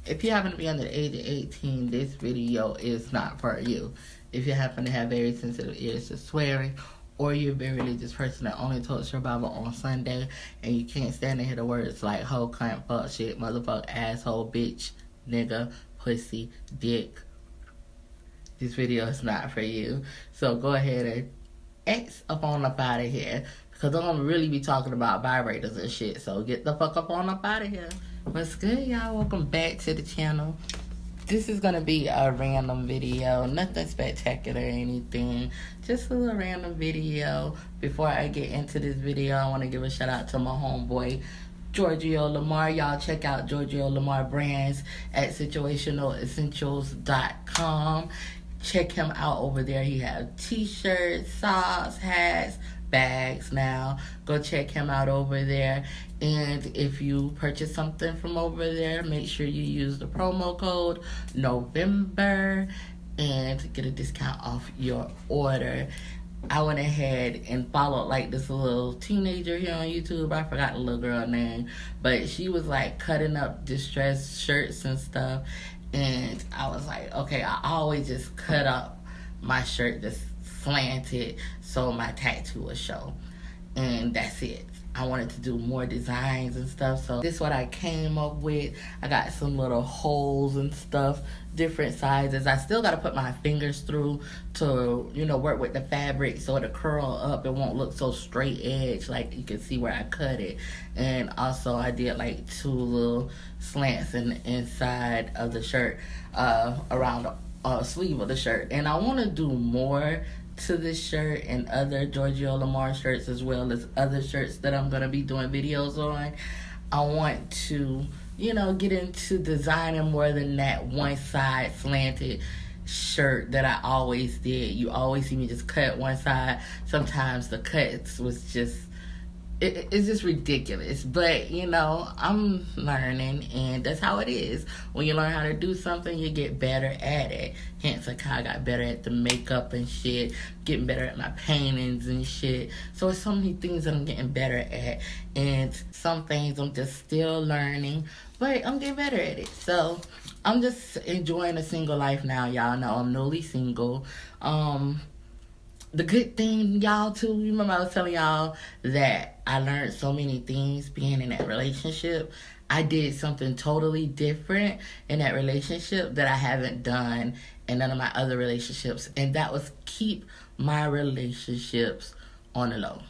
if you happen to be under the age of 18, this video is not for you. If you happen to have very sensitive ears to swearing, or you're a very religious person that only talks your Bible on Sunday, and you can't stand to hear the words like hoe, cunt, fuck, shit, motherfucker, asshole, bitch, nigga, pussy, dick, this video is not for you. So go ahead and X up on up out of here, because I'm gonna really be talking about vibrators and shit. So get the fuck up on up out of here. What's good, y'all? Welcome back to the channel. This is gonna be a random video, nothing spectacular or anything, just a little random video. Before I get into this video, I want to give a shout out to my homeboy GEORGIO LAMAR. Y'all check out GEORGIO LAMAR brands at situationalessentials.com. Check him out over there. He has t-shirts, socks, hats, bags now. Go check him out over there. And if you purchase something from over there, make sure you use the promo code November and get a discount off your order. I went ahead and followed like this little teenager here on YouTube. I forgot the little girl name, but she was like cutting up distressed shirts and stuff. And I was like, okay, I always just cut up my shirt, just slanted, so my tattoo would show. And that's it. I wanted to do more designs and stuff, so this is what I came up with. I got some little holes and stuff, different sizes. I still got to put my fingers through to, you know, work with the fabric so it'll curl up. It won't look so straight edge, like you can see where I cut it. And also I did like 2 little slants in the inside of the shirt, around the sleeve of the shirt. And I want to do more to this shirt and other GEORGIO LAMAR shirts, as well as other shirts that I'm going to be doing videos on. I want to, you know, get into designing more than that one side slanted shirt that I always did. You always see me just cut one side. Sometimes the cuts was just, it's just ridiculous. But, you know, I'm learning, and that's how it is. When you learn how to do something, you get better at it. Hence, like how I got better at the makeup and shit, getting better at my paintings and shit. So it's so many things that I'm getting better at, and some things I'm just still learning, but I'm getting better at it. So I'm just enjoying a single life now. Y'all know I'm newly single. The good thing, y'all, too, you remember I was telling y'all that I learned so many things being in that relationship. I did something totally different in that relationship that I haven't done in none of my other relationships. And that was keep my relationships on the low.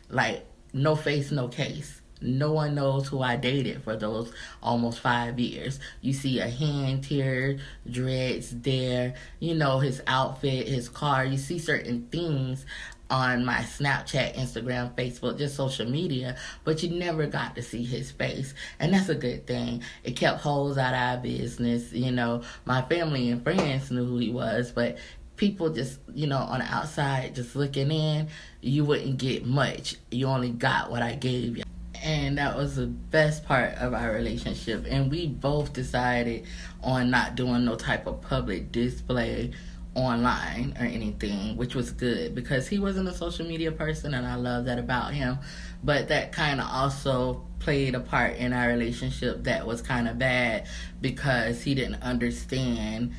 Like, no face, no case. No one knows who I dated for those almost 5 years. You see a hand here, dreads there, you know, his outfit, his car. You see certain things on my Snapchat, Instagram, Facebook, just social media, but you never got to see his face. And that's a good thing. It kept holes out of our business. You know, my family and friends knew who he was, but people just, you know, on the outside, just looking in, you wouldn't get much. You only got what I gave you. And that was the best part of our relationship. And we both decided on not doing no type of public display online or anything, which was good because he wasn't a social media person, and I love that about him. But that kind of also played a part in our relationship that was kind of bad because he didn't understand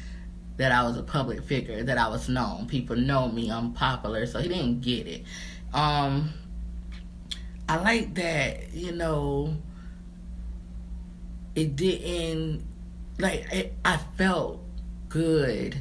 that I was a public figure, that I was known. People know me, I'm popular, so he didn't get it. I like that, you know, it didn't, like, I felt good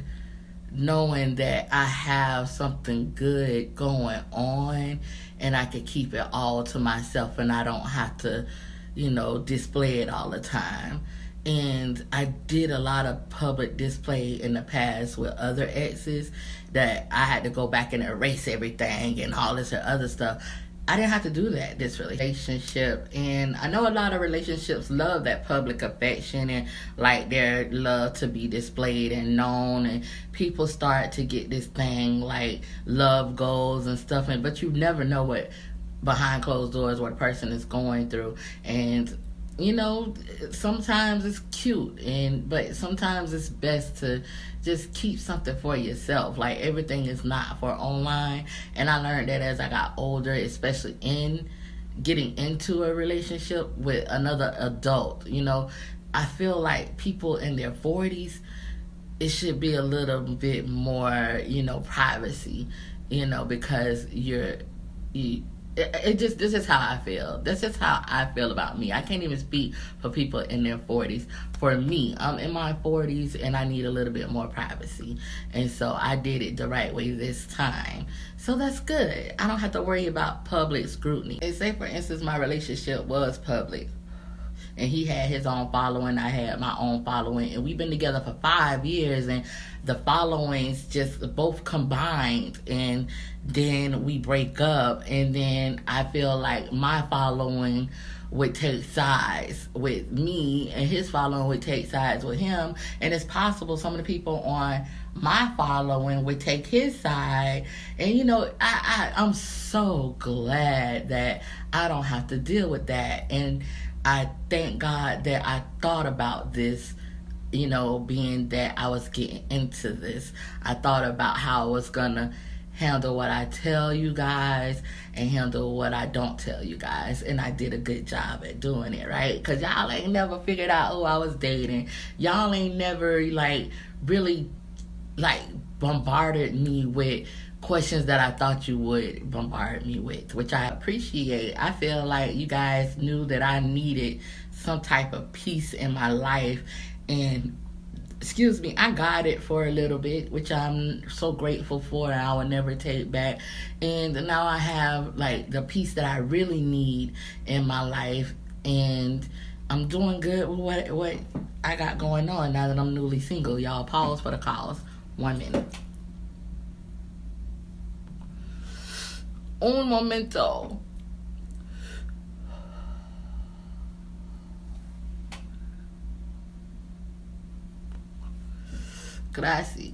knowing that I have something good going on and I could keep it all to myself and I don't have to, you know, display it all the time. And I did a lot of public display in the past with other exes that I had to go back and erase everything and all this other stuff. I didn't have to do that, this relationship. And I know a lot of relationships love that public affection and like their love to be displayed and known. And people start to get this thing like love goals and stuff. But you never know what behind closed doors, what a person is going through. And, you know, sometimes it's cute, but sometimes it's best to just keep something for yourself. Like, everything is not for online. And I learned that as I got older, especially in getting into a relationship with another adult. You know, I feel like people in their 40s, it should be a little bit more, privacy, because this is how I feel. This is how I feel about me. I can't even speak for people in their 40s. For me, I'm in my 40s and I need a little bit more privacy. And so I did it the right way this time. So that's good. I don't have to worry about public scrutiny. And say, for instance, my relationship was public, and he had his own following, I had my own following, and we've been together for 5 years, and the followings just both combined, and then we break up, and then I feel like my following would take sides with me, and his following would take sides with him, and it's possible some of the people on my following would take his side, and I'm so glad that I don't have to deal with that. And I thank God that I thought about this, being that I was getting into this. I thought about how I was going to handle what I tell you guys and handle what I don't tell you guys. And I did a good job at doing it, right? Because y'all ain't never figured out who I was dating. Y'all ain't never, really, bombarded me with questions that I thought you would bombard me with, which I appreciate. I feel like you guys knew that I needed some type of peace in my life, and I got it for a little bit, which I'm so grateful for, and I will never take back. And now I have the peace that I really need in my life, and I'm doing good with what I got going on now that I'm newly single. Y'all, pause for the cause. 1 minute. Un momento. Grazie.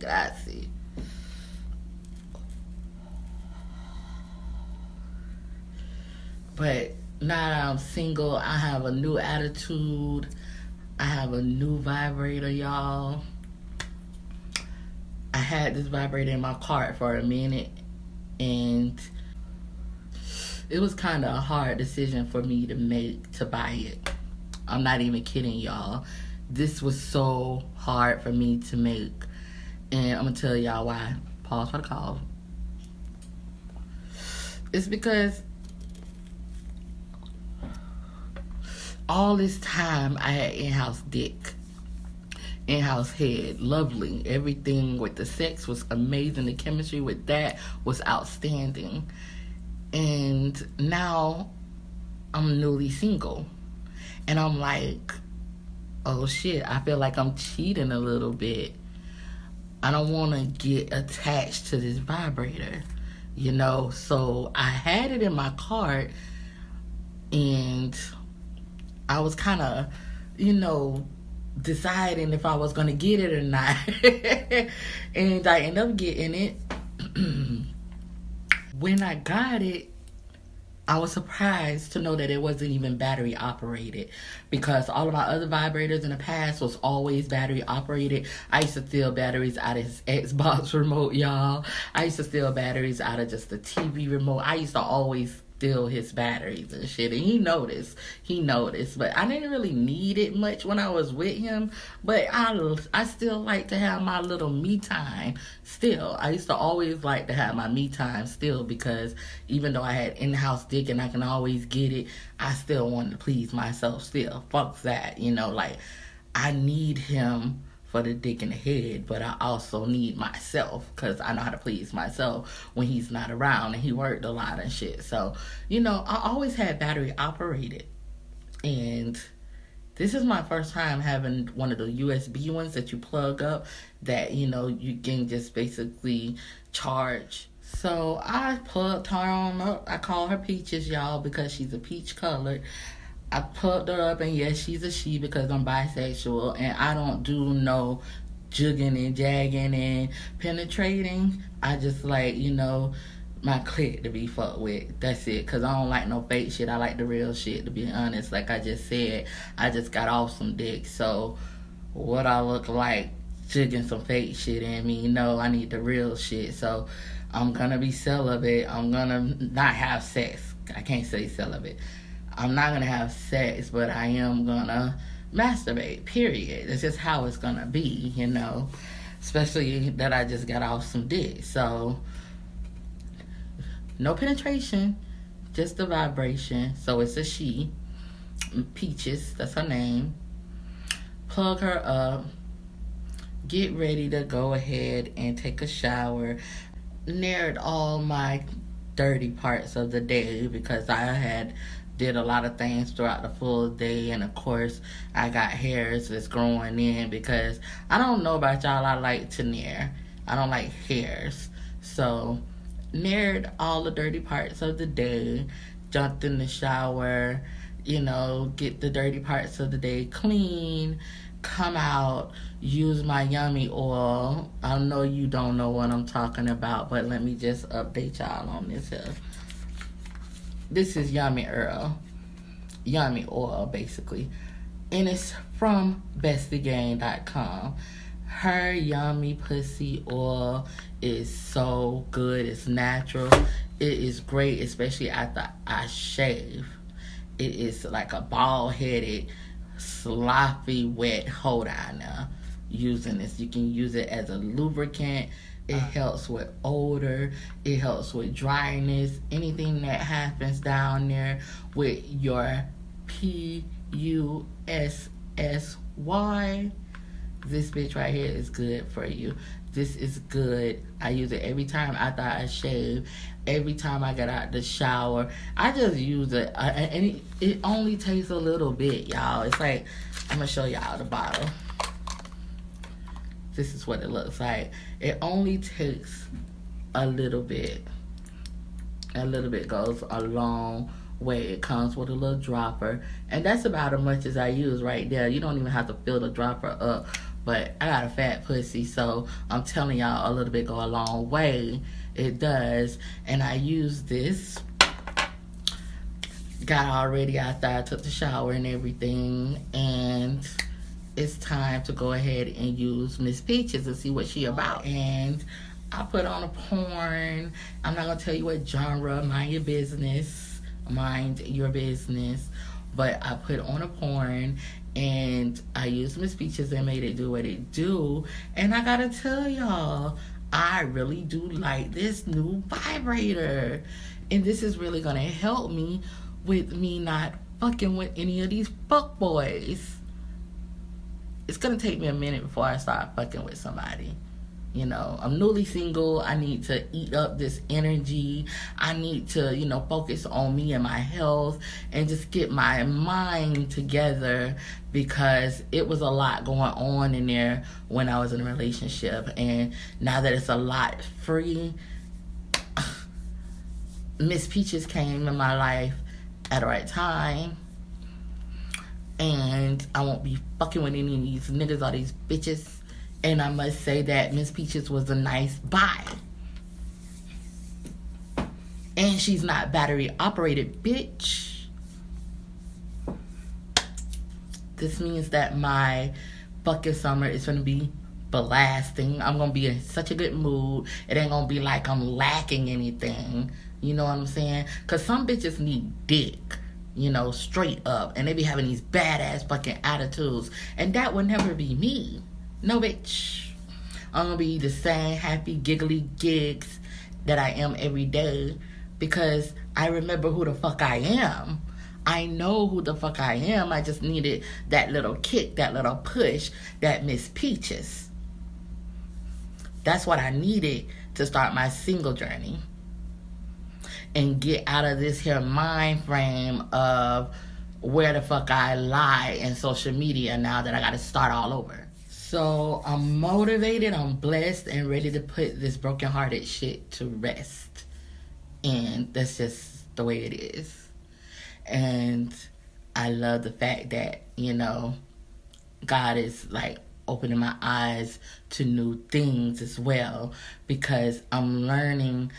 But now that I'm single, I have a new attitude. I have a new vibrator, y'all. I had this vibrator in my cart for a minute, and it was kind of a hard decision for me to make to buy it. I'm not even kidding, y'all. This was so hard for me to make, and I'm gonna tell y'all why. Pause for the call. It's because all this time I had in-house dick, in-house head, lovely. Everything with the sex was amazing. The chemistry with that was outstanding. And now I'm newly single, and I'm like, oh shit, I feel like I'm cheating a little bit. I don't want to get attached to this vibrator, so I had it in my cart, and I was kind of, deciding if I was going to get it or not. And I ended up getting it. When I got it, I was surprised to know that it wasn't even battery operated, because all of my other vibrators in the past was always battery operated. I used to steal batteries out of his Xbox remote, y'all. I used to steal batteries out of just the TV remote. I used to always steal his batteries and shit, and he noticed, but I didn't really need it much when I was with him. But I still like to have my little me time still. I used to always like to have my me time still, because even though I had in-house dick and I can always get it, I still wanted to please myself still. Fuck that, I need him for the dick in the head, but I also need myself, because I know how to please myself when he's not around, and he worked a lot and shit. So, I always had battery operated, and this is my first time having one of the USB ones that you plug up, that, you can just basically charge. So I plugged her on up. I call her Peaches, y'all, because she's a peach colored. I plugged her up, and yes, she's a she, because I'm bisexual, and I don't do no jugging and jagging and penetrating. I just like, my clit to be fucked with. That's it, because I don't like no fake shit. I like the real shit, to be honest. Like I just said, I just got off some dick, so what I look like jugging some fake shit in me, I need the real shit. So I'm gonna be celibate. I'm gonna not have sex. I can't say celibate. I'm not gonna have sex, but I am gonna masturbate, period. That's just how it's gonna be, you know. Especially that I just got off some dick. So, no penetration, just the vibration. So it's a she. Peaches, that's her name. Plug her up. Get ready to go ahead and take a shower. Narrowed all my dirty parts of the day because I had did a lot of things throughout the full day, and of course I got hairs that's growing in because I don't know about y'all, I like to nair. I don't like hairs. So narrowed all the dirty parts of the day, jumped in the shower, you know, get the dirty parts of the day clean, come out, use my yummy oil. I know you don't know what I'm talking about, but let me just update y'all on this here. This is yummy oil, basically. And it's from bestiegang.com. Her yummy pussy oil is so good. It's natural. It is great, especially after I shave. It is like a bald-headed, sloppy, wet hold on now using this. You can use it as a lubricant. It helps with odor. It helps with dryness. Anything that happens down there with your PUSSY, this bitch right here is good for you. This is good. I use it every time after I shave. Every time I get out the shower, I just use it. And it only takes a little bit, y'all. It's like, I'm going to show y'all the bottle. This is what it looks like. It only takes a little bit. A little bit goes a long way. It comes with a little dropper. And that's about as much as I use right there. You don't even have to fill the dropper up. But I got a fat pussy, so I'm telling y'all, a little bit go a long way. It does. And I use this. Got all ready after I took the shower and everything. And it's time to go ahead and use Miss Peaches and see what she about. And I put on a porn. I'm not going to tell you what genre. Mind your business. Mind your business. But I put on a porn. And I used Miss Peaches and made it do what it do. And I gotta tell y'all, I really do like this new vibrator. And this is really gonna help me with me not fucking with any of these fuck boys. It's gonna take me a minute before I start fucking with somebody. You know, I'm newly single. I need to eat up this energy. I need to, you know, focus on me and my health and just get my mind together because it was a lot going on in there when I was in a relationship. And now that it's a lot free, Miss Peaches came in my life at the right time. And I won't be fucking with any of these niggas or these bitches. And I must say that Miss Peaches was a nice buy. And she's not battery operated, bitch. This means that my fucking summer is going to be blasting. I'm going to be in such a good mood. It ain't going to be like I'm lacking anything. You know what I'm saying? Because some bitches need dick. You know, straight up. And they be having these badass fucking attitudes. And that would never be me. No, bitch. I'm going to be the same happy, giggly gigs that I am every day because I remember who the fuck I am. I know who the fuck I am. I just needed that little kick, that little push, that Miss Peaches. That's what I needed to start my single journey and get out of this here mind frame of where the fuck I lie in social media now that I got to start all over. So I'm motivated, I'm blessed, and ready to put this brokenhearted shit to rest. And that's just the way it is. And I love the fact that, you know, God is like opening my eyes to new things as well. Because I'm learning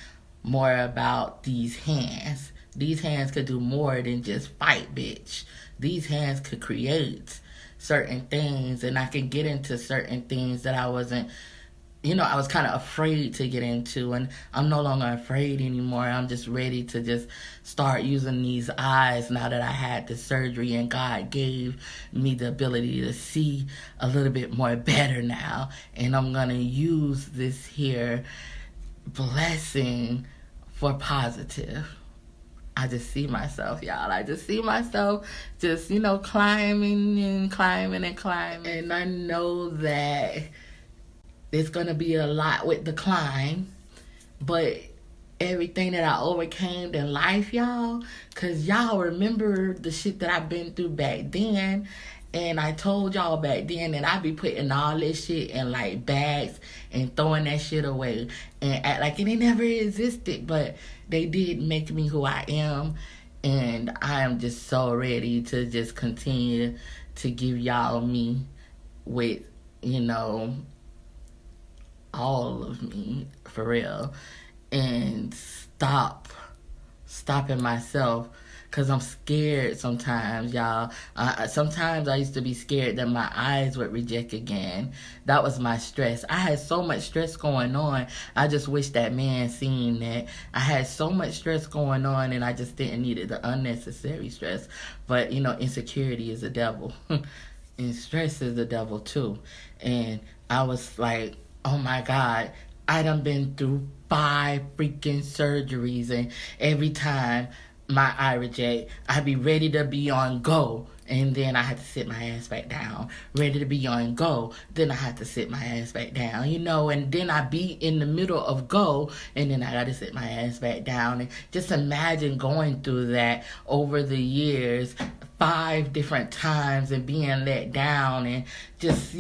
more about these hands. These hands could do more than just fight, bitch. These hands could create certain things, and I can get into certain things that I wasn't, I was kind of afraid to get into, and I'm no longer afraid anymore. I'm just ready to just start using these eyes now that I had the surgery, and God gave me the ability to see a little bit more better now. And I'm going to use this here blessing for positive. I just see myself, y'all. I just see myself just, climbing and climbing and climbing. And I know that it's going to be a lot with the climb, but everything that I overcame in life, y'all, because y'all remember the shit that I've been through back then. And I told y'all back then that I be putting all this shit in like bags and throwing that shit away and act like it never existed, but they did make me who I am. And I am just so ready to just continue to give y'all me with, all of me, for real, and stopping myself, because I'm scared sometimes, y'all. Sometimes I used to be scared that my eyes would reject again. That was my stress. I had so much stress going on. I just wish that man seen that. I had so much stress going on, and I just didn't need it, the unnecessary stress. But, insecurity is a devil. And stress is the devil, too. And I was like, oh my God, I done been through 5 freaking surgeries, and every time my eye reject, I be ready to be on go, and then I had to sit my ass back down. Ready to be on go, then I had to sit my ass back down, and then I be in the middle of go, and then I got to sit my ass back down. And just imagine going through that over the years, 5 different times, and being let down, and just,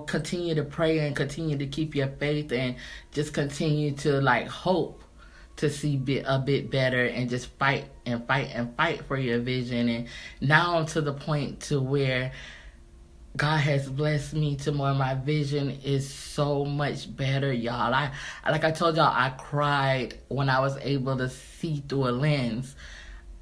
continue to pray and continue to keep your faith, and just continue to hope to see a bit better, and just fight and fight and fight for your vision. And now I'm to the point to where God has blessed me to where my vision is so much better, y'all. Like I told y'all, I cried when I was able to see through a lens.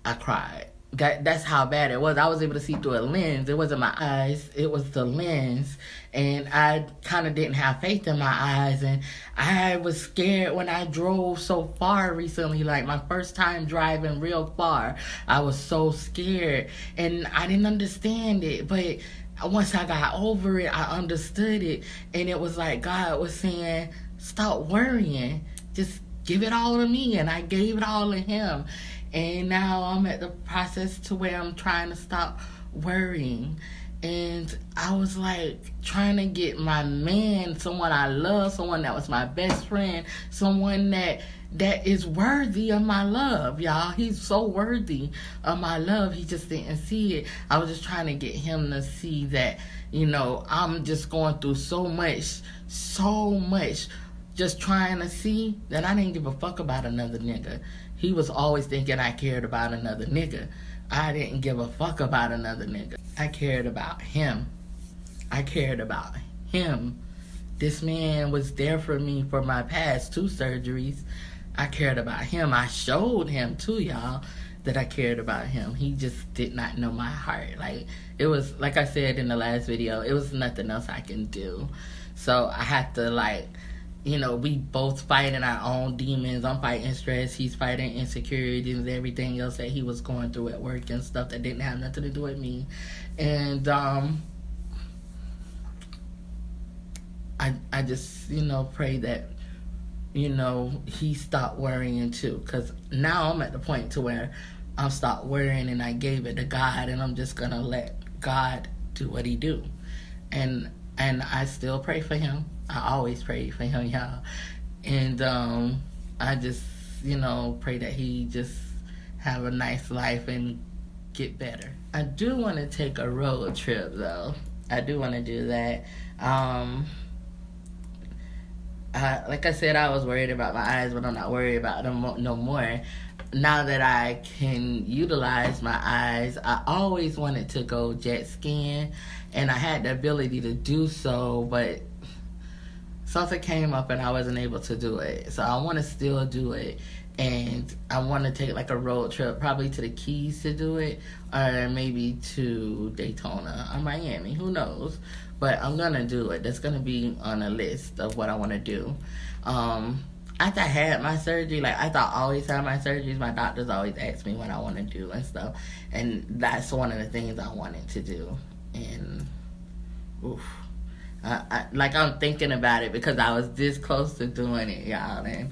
I cried. That's how bad it was. I was able to see through a lens. It wasn't my eyes, it was the lens. And I kind of didn't have faith in my eyes. And I was scared when I drove so far recently, like my first time driving real far. I was so scared, and I didn't understand it. But once I got over it, I understood it. And it was like God was saying, stop worrying. Just give it all to me. And I gave it all to him. And now I'm at the process to where I'm trying to stop worrying. And I was trying to get my man, someone I love, someone that was my best friend, someone that is worthy of my love, y'all. He's so worthy of my love. He just didn't see it. I was just trying to get him to see that, I'm just going through so much, just trying to see that I didn't give a fuck about another nigga. He was always thinking I cared about another nigga. I didn't give a fuck about another nigga. I cared about him. This man was there for me for my past 2 surgeries. I cared about him. I showed him too, y'all, that I cared about him. He just did not know my heart. It was, like I said in the last video, it was nothing else I can do. So I had to we both fighting our own demons. I'm fighting stress. He's fighting insecurities and everything else that he was going through at work and stuff that didn't have nothing to do with me. And I just, pray that, he stopped worrying too. Because now I'm at the point to where I'm stopped worrying, and I gave it to God, and I'm just going to let God do what he do. And I still pray for him. I always pray for him, y'all. And I just, pray that he just have a nice life and get better. I do want to take a road trip, though. I do want to do that. Like I said, I was worried about my eyes, but I'm not worried about them no more. Now that I can utilize my eyes, I always wanted to go jet skiing, and I had the ability to do so, but something came up and I wasn't able to do it. So I want to still do it. And I want to take like a road trip, probably to the Keys to do it, or maybe to Daytona or Miami. Who knows? But I'm gonna do it. That's gonna be on a list of what I want to do. After I had my surgery, like after I always have my surgeries, my doctors always ask me what I want to do and stuff, and that's one of the things I wanted to do. And oof. Like I'm thinking about it because I was this close to doing it, y'all, and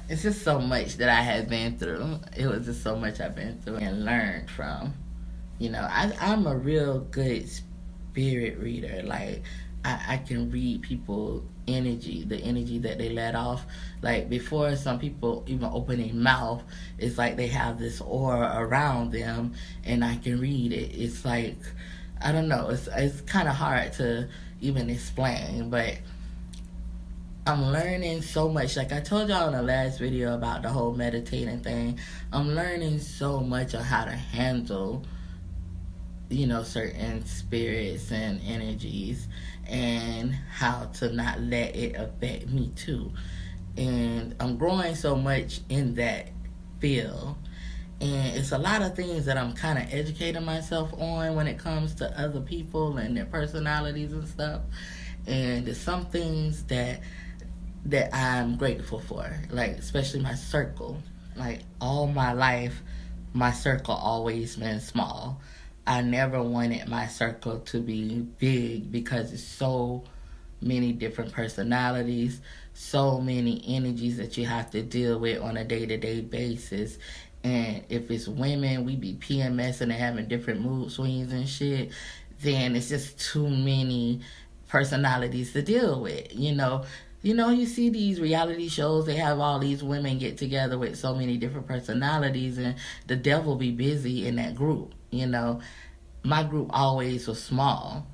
it's just so much that I had been through. It was just so much I've been through and learned from. I'm a real good spirit reader. Like, I can read people energy, the energy that they let off. Like, before some people even open their mouth, it's like they have this aura around them, and I can read it. It's like, I don't know, it's kind of hard to even explain, but I'm learning so much. Like I told y'all in the last video about the whole meditating thing, I'm learning so much on how to handle, certain spirits and energies, and how to not let it affect me too. And I'm growing so much in that field. And it's a lot of things that I'm kind of educating myself on when it comes to other people and their personalities and stuff. And there's some things that I'm grateful for, like especially my circle. Like all my life, my circle always been small. I never wanted my circle to be big because it's so many different personalities, so many energies that you have to deal with on a day-to-day basis. And if it's women, we be PMSing and having different mood swings and shit, then it's just too many personalities to deal with, you see these reality shows, they have all these women get together with so many different personalities, and the devil be busy in that group, My group always was small.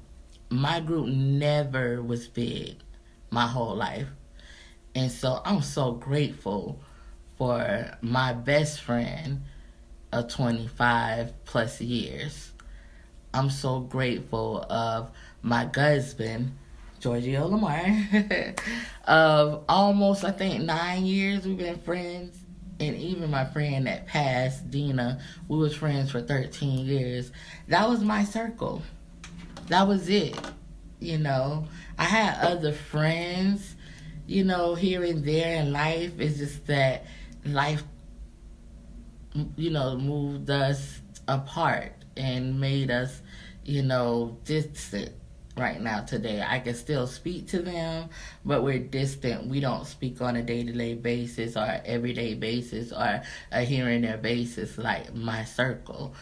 My group never was big my whole life. And so I'm so grateful for my best friend of 25 plus years. I'm so grateful of my husband, GEORGIO LAMAR, of almost, I think, 9 years we've been friends. And even my friend that passed, Dina, we was friends for 13 years. That was my circle. That was it. I had other friends, here and there in life. It's just that life, moved us apart and made us, distant. Right now today, I can still speak to them, but we're distant. We don't speak on a day-to-day basis or everyday basis or a here and there basis like my circle.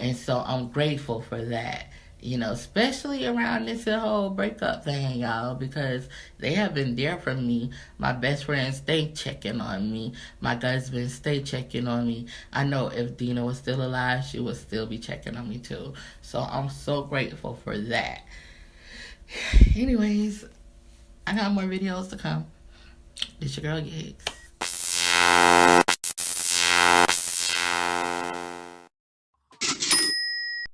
And so I'm grateful for that, especially around this whole breakup thing, y'all, because they have been there for me. My best friends stay checking on me. My husband stay checking on me. I know if Dina was still alive, she would still be checking on me too. So I'm so grateful for that. Anyways, I got more videos to come. It's your girl Giggs.